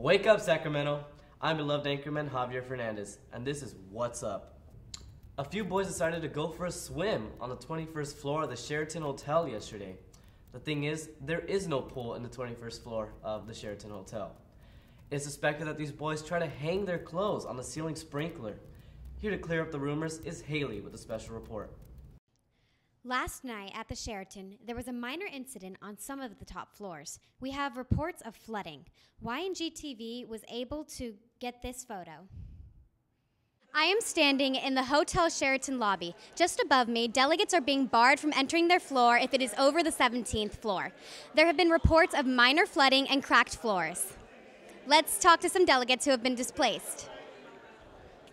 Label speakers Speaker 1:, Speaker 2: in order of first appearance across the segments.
Speaker 1: Wake up, Sacramento! I'm beloved anchorman Javier Fernandez, and this is What's Up. A few boys decided to go for a swim on the 21st floor of the Sheraton Hotel yesterday. The thing is, there is no pool in the 21st floor of the Sheraton Hotel. It's suspected that these boys try to hang their clothes on the ceiling sprinkler. Here to clear up the rumors is Haley with a special report.
Speaker 2: Last night at the Sheraton, there was a minor incident on some of the top floors. We have reports of flooding. YNG-TV was able to get this photo. I am standing in the Hotel Sheraton lobby. Just above me, delegates are being barred from entering their floor if it is over the 17th floor. There have been reports of minor flooding and cracked floors. Let's talk to some delegates who have been displaced.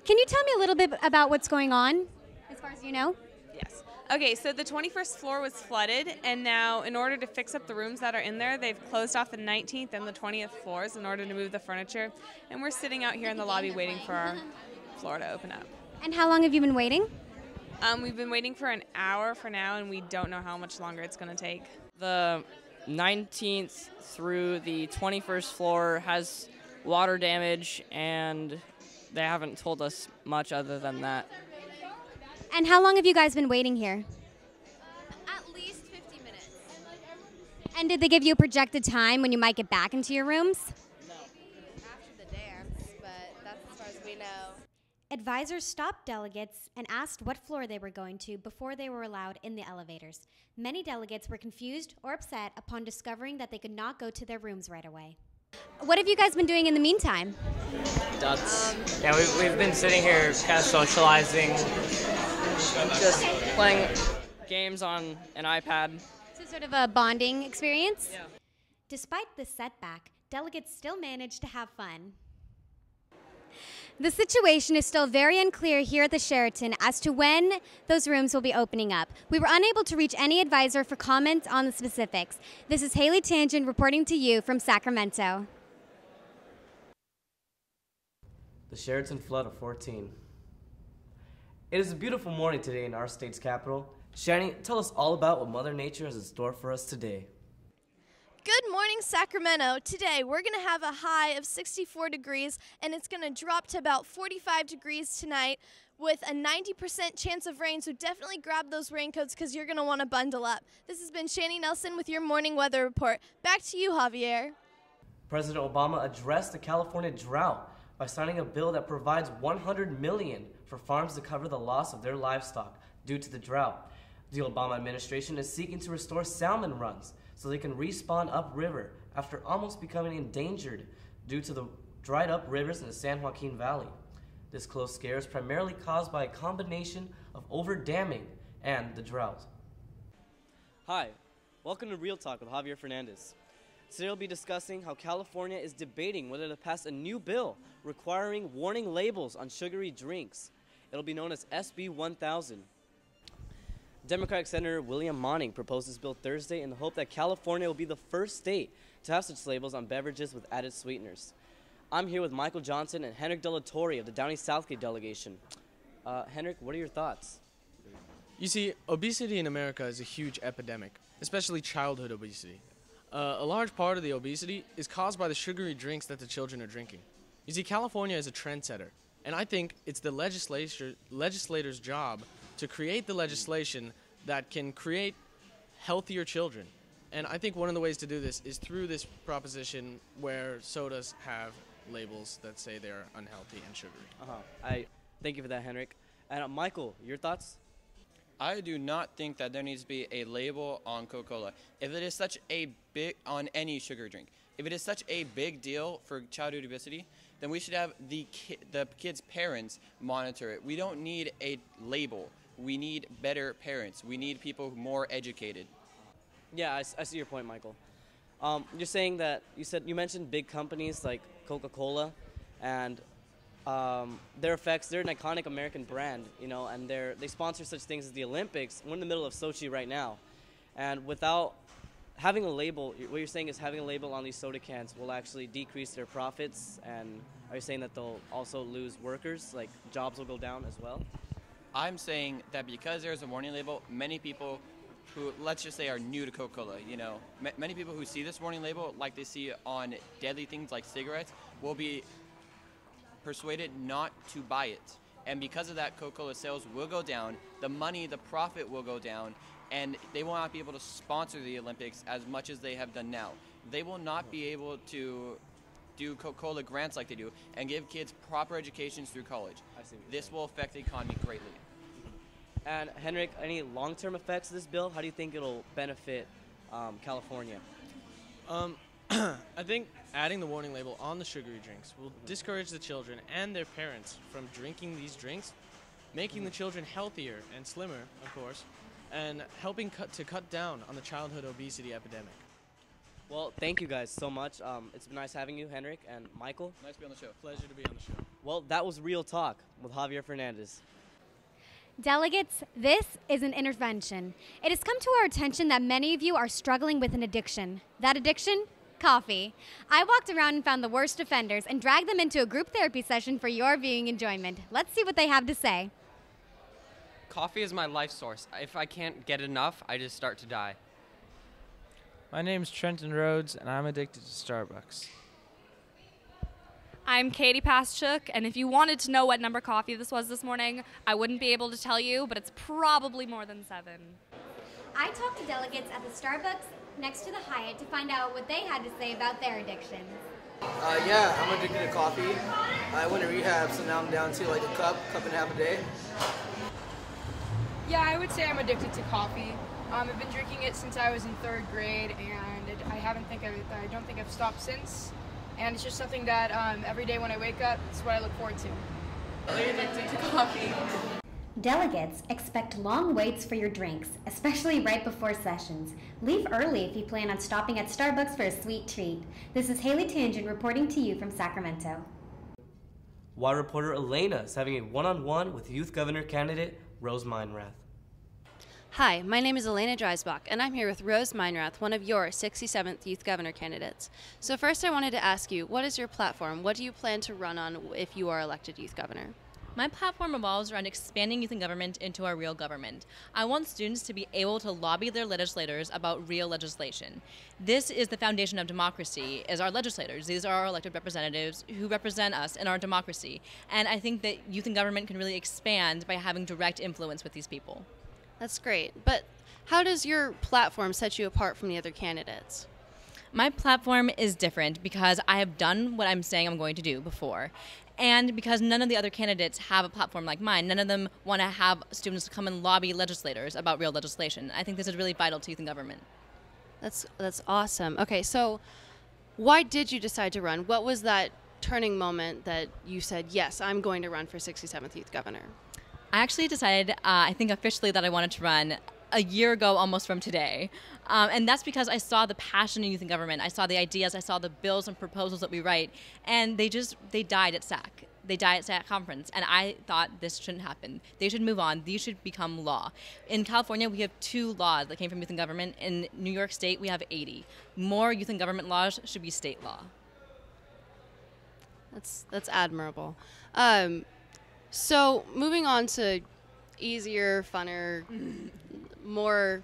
Speaker 2: Can you tell me a little bit about what's going on, as far as you know?
Speaker 3: Yes. Okay, so the 21st floor was flooded, and now in order to fix up the rooms that are in there, they've closed off the 19th and the 20th floors in order to move the furniture. And we're sitting out here in the lobby waiting for our floor to open up.
Speaker 2: And how long have you been waiting?
Speaker 3: We've been waiting for an hour for now, and we don't know how much longer it's going to take.
Speaker 4: The 19th through the 21st floor has water damage, and they haven't told us much other than that.
Speaker 2: And how long have you guys been waiting here?
Speaker 5: At least 50 minutes.
Speaker 2: And did they give you a projected time when you might get back into your rooms?
Speaker 5: After the dance, but that's as far as we know.
Speaker 2: Advisors stopped delegates and asked what floor they were going to before they were allowed in the elevators. Many delegates were confused or upset upon discovering that they could not go to their rooms right away. What have you guys been doing in the meantime?
Speaker 4: Yeah, we've been sitting here kind of socializing, just playing games on an iPad.
Speaker 2: So sort of a bonding experience?
Speaker 4: Yeah.
Speaker 2: Despite the setback, delegates still managed to have fun. The situation is still very unclear here at the Sheraton as to when those rooms will be opening up. We were unable to reach any advisor for comment on the specifics. This is Haley Tangent reporting to you from Sacramento.
Speaker 1: The Sheraton flood of 14. It is a beautiful morning today in our state's capital. Shani, tell us all about what Mother Nature has in store for us today.
Speaker 5: Good morning, Sacramento. Today we're going to have a high of 64 degrees, and it's going to drop to about 45 degrees tonight with a 90% chance of rain, so definitely grab those raincoats because you're going to want to bundle up. This has been Shani Nelson with your morning weather report. Back to you, Javier.
Speaker 1: President Obama addressed the California drought by signing a bill that provides $100 million for farms to cover the loss of their livestock due to the drought. The Obama administration is seeking to restore salmon runs so they can respawn upriver after almost becoming endangered due to the dried up rivers in the San Joaquin Valley. This close scare is primarily caused by a combination of over-damming and the drought. Hi, welcome to Real Talk with Javier Fernandez. Today we'll be discussing how California is debating whether to pass a new bill requiring warning labels on sugary drinks. It'll be known as SB 1000. Democratic Senator William Monning proposed this bill Thursday in the hope that California will be the first state to have such labels on beverages with added sweeteners. I'm here with Michael Johnson and Henrik De La Torre of the Downey Southgate delegation. Henrik, what are your thoughts?
Speaker 6: You see, obesity in America is a huge epidemic, especially childhood obesity. A large part of the obesity is caused by the sugary drinks that the children are drinking. You see, California is a trendsetter, and I think it's the legislators' job to create the legislation that can create healthier children. And I think one of the ways to do this is through this proposition where sodas have labels that say they're unhealthy and sugary.
Speaker 1: I thank you for that, Henrik. And Michael, your thoughts?
Speaker 7: I do not think that there needs to be a label on Coca-Cola. If it is such a big, on any sugar drink, if it is such a big deal for childhood obesity, then we should have the kids' parents monitor it. We don't need a label. We need better parents. We need people more educated.
Speaker 1: Yeah, I see your point, Michael. You're saying that you mentioned big companies like Coca-Cola, and they're an iconic American brand, and they sponsor such things as the Olympics. We're in the middle of Sochi right now, and without having a label, what you're saying is having a label on these soda cans will actually decrease their profits, and are you saying that they'll also lose workers, like jobs will go down as well?
Speaker 7: I'm saying that because there's a warning label, many people who, let's just say, are new to Coca-Cola. You know, many people who see this warning label, like they see on deadly things like cigarettes, will be persuaded not to buy it. And because of that, Coca-Cola sales will go down, the money, the profit will go down, and they will not be able to sponsor the Olympics as much as they have done now. They will not be able to do Coca-Cola grants like they do and give kids proper educations through college. This will affect the economy greatly.
Speaker 1: And Henrik, any long-term effects of this bill? How do you think it'll benefit California?
Speaker 6: I think adding the warning label on the sugary drinks will discourage the children and their parents from drinking these drinks, making the children healthier and slimmer, of course, and helping to cut down on the childhood obesity epidemic.
Speaker 1: Well, thank you guys so much. It's been nice having you, Henrik and Michael.
Speaker 7: Nice to be on the show.
Speaker 6: Pleasure to be on the show.
Speaker 1: Well, that was Real Talk with Javier Fernandez.
Speaker 2: Delegates, this is an intervention. It has come to our attention that many of you are struggling with an addiction. That addiction? Coffee. I walked around and found the worst offenders and dragged them into a group therapy session for your viewing enjoyment. Let's see what they have to say.
Speaker 8: Coffee is my life source. If I can't get enough, I just start to die.
Speaker 9: My name's Trenton Rhodes, and I'm addicted to Starbucks.
Speaker 10: I'm Katie Paschuk, and if you wanted to know what number coffee this was this morning, I wouldn't be able to tell you, but it's probably more than 7.
Speaker 2: I talked to delegates at the Starbucks next to the Hyatt to find out what they had to say about their addictions.
Speaker 11: Yeah, I'm addicted to coffee. I went to rehab, so now I'm down to like a cup and a half a day.
Speaker 12: Yeah, I would say I'm addicted to coffee. I've been drinking it since I was in 3rd grade, and I don't think I've stopped since. And it's just something that every day when I wake up, it's what I look forward to.
Speaker 13: Really addicted to coffee.
Speaker 2: Delegates, expect long waits for your drinks, especially right before sessions. Leave early if you plan on stopping at Starbucks for a sweet treat. This is Haley Tangent reporting to you from Sacramento.
Speaker 1: Y reporter Elena is having a one-on-one with youth governor candidate Rose Meinrath.
Speaker 14: Hi, my name is Elena Dreisbach, and I'm here with Rose Meinrath, one of your 67th Youth Governor candidates. So first I wanted to ask you, what is your platform? What do you plan to run on if you are elected Youth Governor?
Speaker 15: My platform revolves around expanding youth and government into our real government. I want students to be able to lobby their legislators about real legislation. This is the foundation of democracy, is our legislators. These are our elected representatives who represent us in our democracy. And I think that youth and government can really expand by having direct influence with these people.
Speaker 14: That's great. But how does your platform set you apart from the other candidates?
Speaker 15: My platform is different because I have done what I'm saying I'm going to do before. And because none of the other candidates have a platform like mine, none of them want to have students come and lobby legislators about real legislation. I think this is really vital to youth and government.
Speaker 14: That's awesome. Okay, so why did you decide to run? What was that turning moment that you said, yes, I'm going to run for 67th Youth Governor?
Speaker 15: I actually decided, I think officially, that I wanted to run a year ago almost from today. And that's because I saw the passion in youth and government. I saw the ideas, I saw the bills and proposals that we write, and they died at SAC. They died at SAC conference, and I thought this shouldn't happen. They should move on. These should become law. In California, we have 2 laws that came from youth and government. In New York State, we have 80. More youth and government laws should be state law.
Speaker 14: That's admirable. So moving on to easier, funner, more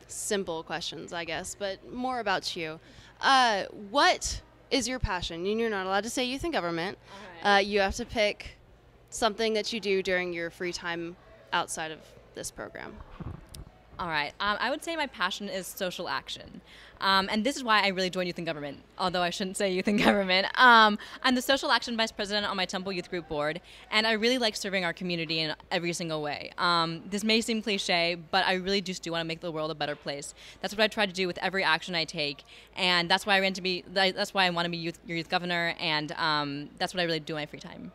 Speaker 14: simple questions, I guess, but more about you. What is your passion? You're not allowed to say youth and government. You have to pick something that you do during your free time outside of this program.
Speaker 15: All right. I would say my passion is social action. And this is why I really joined Youth in Government, although I shouldn't say Youth in Government. I'm the Social Action Vice President on my Temple Youth Group Board, and I really like serving our community in every single way. This may seem cliche, but I really just do want to make the world a better place. That's what I try to do with every action I take, and that's why that's why I want to be your Youth Governor, and that's what I really do in my free time.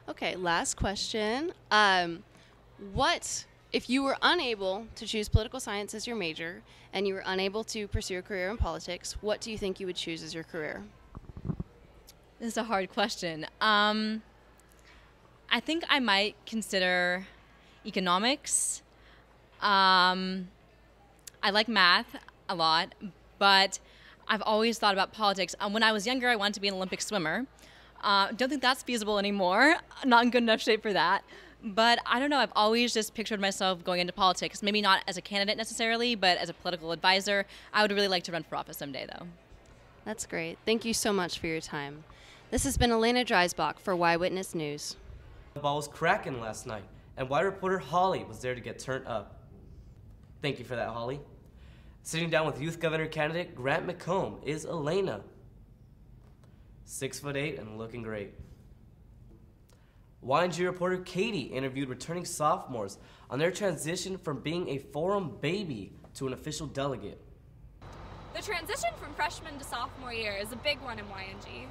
Speaker 14: Okay, last question. If you were unable to choose political science as your major and you were unable to pursue a career in politics, what do you think you would choose as your career?
Speaker 15: This is a hard question. I think I might consider economics. I like math a lot, but I've always thought about politics. When I was younger, I wanted to be an Olympic swimmer. Don't think that's feasible anymore. Not in good enough shape for that. But I don't know, I've always just pictured myself going into politics, maybe not as a candidate necessarily, but as a political advisor. I would really like to run for office someday, though.
Speaker 14: That's great. Thank you so much for your time. This has been Elena Dreisbach for Eyewitness News.
Speaker 1: The ball was cracking last night, and Y reporter Holly was there to get turned up. Thank you for that, Holly. Sitting down with youth governor candidate Grant McComb is Elena. 6'8" and looking great. YNG reporter Katie interviewed returning sophomores on their transition from being a forum baby to an official delegate.
Speaker 10: The transition from freshman to sophomore year is a big one in YNG.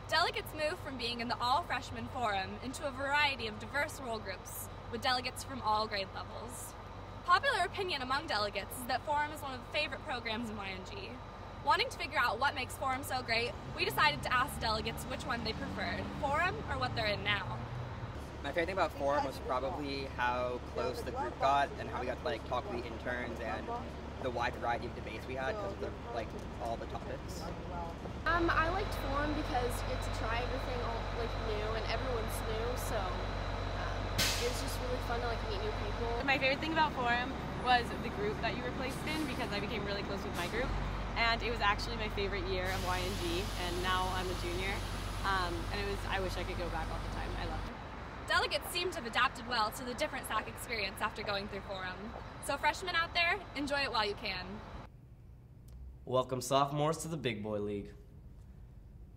Speaker 10: Delegates move from being in the all-freshman forum into a variety of diverse role groups, with delegates from all grade levels. Popular opinion among delegates is that forum is one of the favorite programs in YNG. Wanting to figure out what makes forum so great, we decided to ask delegates which one they preferred, forum or what they're in now.
Speaker 16: My favorite thing about forum was probably how close the group got and how we got to talk to the interns and the wide variety of debates we had because of all the topics.
Speaker 17: I liked forum because you get to try everything new and everyone's new, so it was just really fun to meet new people.
Speaker 13: My favorite thing about forum was the group that you were placed in because I became really close with my group, and it was actually my favorite year of YNG, and now I'm a junior, and I wish I could go back all the time. I loved it.
Speaker 10: Delegates seem to have adapted well to the different SAC experience after going through forum. So freshmen out there, enjoy it while you can.
Speaker 1: Welcome sophomores to the Big Boy League.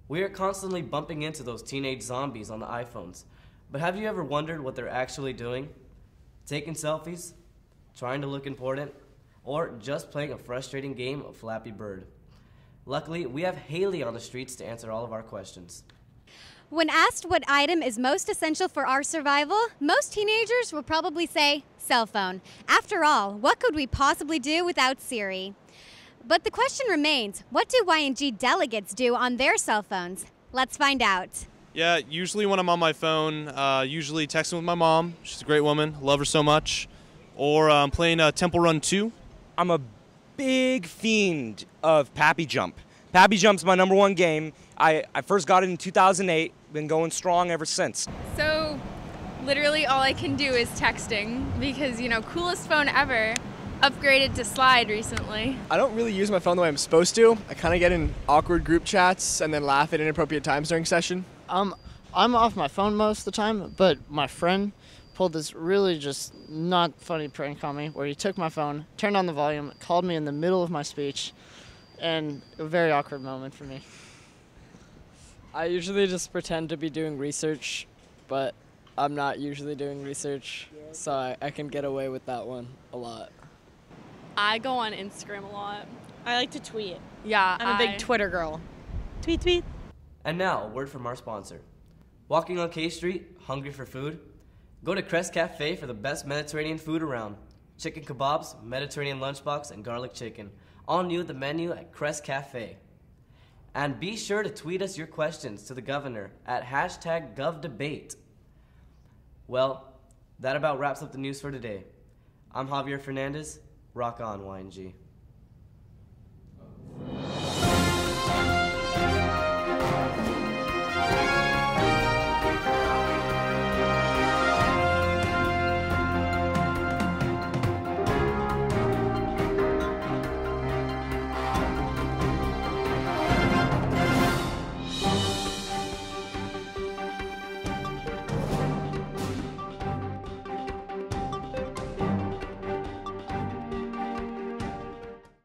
Speaker 1: We are constantly bumping into those teenage zombies on the iPhones, but have you ever wondered what they're actually doing? Taking selfies? Trying to look important? Or just playing a frustrating game of Flappy Bird? Luckily, we have Haley on the streets to answer all of our questions.
Speaker 2: When asked what item is most essential for our survival, most teenagers will probably say cell phone. After all, what could we possibly do without Siri? But the question remains, what do YNG delegates do on their cell phones? Let's find out.
Speaker 18: Yeah, usually when I'm on my phone, usually texting with my mom. She's a great woman, love her so much. Or I'm playing Temple Run 2.
Speaker 19: I'm a big fiend of Pappy Jump. Pappy Jump's my #1 game. I first got it in 2008, been going strong ever since.
Speaker 20: So literally all I can do is texting because, coolest phone ever, upgraded to Slide recently.
Speaker 21: I don't really use my phone the way I'm supposed to. I kind of get in awkward group chats and then laugh at inappropriate times during session.
Speaker 22: I'm off my phone most of the time, but my friend pulled this really just not funny prank on me where he took my phone, turned on the volume, called me in the middle of my speech, and a very awkward moment for me.
Speaker 9: I usually just pretend to be doing research, but I'm not usually doing research, so I can get away with that one a lot.
Speaker 23: I go on Instagram a lot.
Speaker 24: I like to tweet.
Speaker 23: Yeah,
Speaker 24: I'm a big Twitter girl. Tweet, tweet.
Speaker 1: And now, a word from our sponsor. Walking on K Street, hungry for food? Go to Crest Cafe for the best Mediterranean food around. Chicken kebabs, Mediterranean lunchbox, and garlic chicken. All new at the menu at Crest Cafe. And be sure to tweet us your questions to the governor at #GovDebate. Well, that about wraps up the news for today. I'm Javier Fernandez. Rock on, YNG.